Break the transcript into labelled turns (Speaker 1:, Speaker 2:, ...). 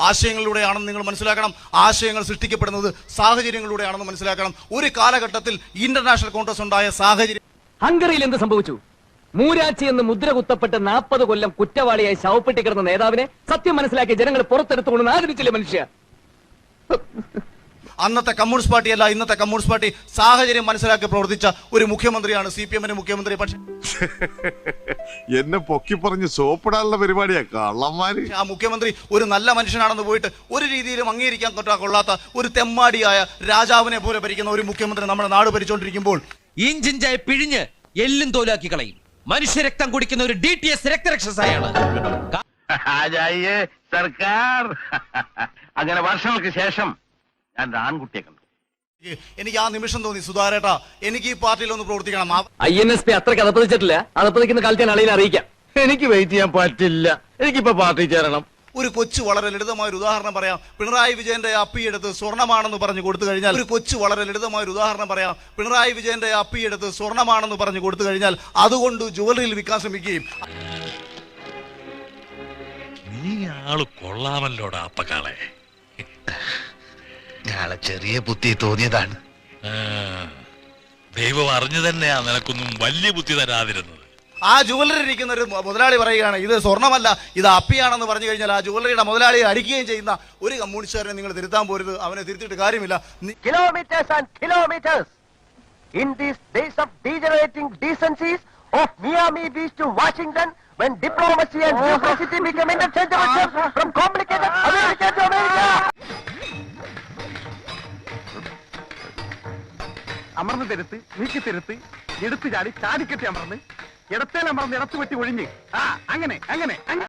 Speaker 1: ആശയങ്ങളിലൂടെയാണെന്ന് നിങ്ങൾ മനസ്സിലാക്കണം. ആശയങ്ങൾ സൃഷ്ടിക്കപ്പെടുന്നത് സാഹചര്യങ്ങളിലൂടെയാണെന്ന് മനസ്സിലാക്കണം. ഒരു കാലഘട്ടത്തിൽ ഇന്റർനാഷണൽ കോൺഗ്രസ് ഉണ്ടായ സാഹചര്യം.
Speaker 2: ഹംഗറിയിൽ എന്ത് സംഭവിച്ചു? മൂരാച്ചി എന്ന് മുദ്ര കുത്തപ്പെട്ട് 40 കൊല്ലം കുറ്റവാളിയായി ശവപ്പെട്ടി കിടന്ന നേതാവിനെ സത്യം മനസ്സിലാക്കിയ ജനങ്ങൾ പുറത്തെടുത്തുകൊണ്ട് ആദരിച്ചില്ലേ മനുഷ്യ?
Speaker 1: അന്നത്തെ കമ്മ്യൂണിസ്റ്റ് പാർട്ടിയല്ല ഇന്നത്തെ കമ്മ്യൂണിസ്റ്റ് പാർട്ടി. സാഹചര്യം മനസ്സിലാക്കി പ്രവർത്തിച്ച ഒരു മുഖ്യമന്ത്രിയാണ് CPM-ന്റെ മുഖ്യമന്ത്രി. പക്ഷേ
Speaker 3: എന്നെ പൊക്കി പറഞ്ഞ് സോപ്പിടാനുള്ള പരിപാടിയാ കള്ളന്മാര്.
Speaker 1: ആ മുഖ്യമന്ത്രി ഒരു നല്ല മനുഷ്യനാണെന്ന് പോയിട്ട് ഒരു രീതിയിലും അംഗീകരിക്കാൻ കൊള്ളാത്ത ഒരു തെമ്മാടിയായ രാജാവിനെ പോലെ ഭരിക്കുന്ന ഒരു മുഖ്യമന്ത്രി നമ്മുടെ നാട് ഭരിച്ചുകൊണ്ടിരിക്കുമ്പോൾ
Speaker 4: ഇഞ്ചിഞ്ചായി പിഴിഞ്ഞ് എല്ലും തോലാക്കി കളയും. മനുഷ്യരക്തം കുടിക്കുന്ന ഒരു DTS രക്തരക്ഷസായാണ്
Speaker 5: സർക്കാർ. അങ്ങനെ വർഷങ്ങൾക്ക് ശേഷം ഞാൻ ആൺകുട്ടിയെ കണ്ടു.
Speaker 1: എനിക്ക് ആ നിമിഷം തോന്നി, സുധാരേട്ടാ എനിക്ക് ഈ പാർട്ടിയിൽ ഒന്ന് പ്രവർത്തിക്കണം.
Speaker 2: INSP അത്രയ്ക്ക് അതപ്പതിച്ചിട്ടില്ല. അതപ്പതിക്കുന്ന കാലത്ത് ഞാൻ അളിയിൽ അറിയിക്കാം.
Speaker 6: എനിക്ക് വെയിറ്റ് ചെയ്യാൻ പറ്റില്ല. എനിക്കിപ്പോ പാർട്ടി ചേരണം.
Speaker 1: ഒരു കൊച്ചു വളരെ ലളിതമായ ഒരു ഉദാഹരണം പറയാം. പിണറായി വിജയന്റെ അപ്പിയെടുത്ത് സ്വർണ്ണമാണെന്ന് പറഞ്ഞു കൊടുത്തു കഴിഞ്ഞാൽ വളരെ ലളിതമായ ഒരു ഉദാഹരണം പറയാം. പിണറായി വിജയന്റെ അപ്പിയെടുത്ത് സ്വർണ്ണമാണെന്ന് പറഞ്ഞു കൊടുത്തു കഴിഞ്ഞാൽ അതുകൊണ്ട് ജുവലറിയിൽ വിൽക്കാൻ ശ്രമിക്കുകയും.
Speaker 7: നീ ആള് കൊള്ളാമല്ലോടാ അപ്പക്കാളെ.
Speaker 5: ഞാളെ ചെറിയ ബുദ്ധി തോന്നിയതാണ്.
Speaker 7: ദൈവം അറിഞ്ഞു തന്നെയാ നിനക്കൊന്നും വലിയ ബുദ്ധി തരാതിരുന്നത്.
Speaker 1: ആ ജുവലറി ഇരിക്കുന്ന ഒരു മുതലാളി പറയുകയാണ് ഇത് സ്വർണ്ണമല്ല ഇത് അപ്പിയാണെന്ന് പറഞ്ഞു കഴിഞ്ഞാൽ ആ ജുവലറിയുടെ മുതലാളിയെ അടിക്കുകയും ചെയ്യുന്ന ഒരു കമ്മ്യൂണിസ്റ്റുകാരനെ നിങ്ങൾ തിരുത്താൻ പോരുത്. അവനെ തിരുത്തിയിട്ട് കാര്യമില്ല.
Speaker 5: Kilometres and kilometres in these days of degenerating decencies of Miami Beach to Washington, when diplomacy and bureaucracy become interchangeable terms from complicated America to America.
Speaker 6: അമർന്ന് തിരുത്ത്, നീക്കി തിരുത്ത്, എടുത്തു ചാടി ചാടിക്കെട്ടി അമർന്ന്, ഇടത്തേൽ അമർന്ന് ഇടത്തു വെട്ടി ഒഴിഞ്ഞ്. അങ്ങനെ അങ്ങനെ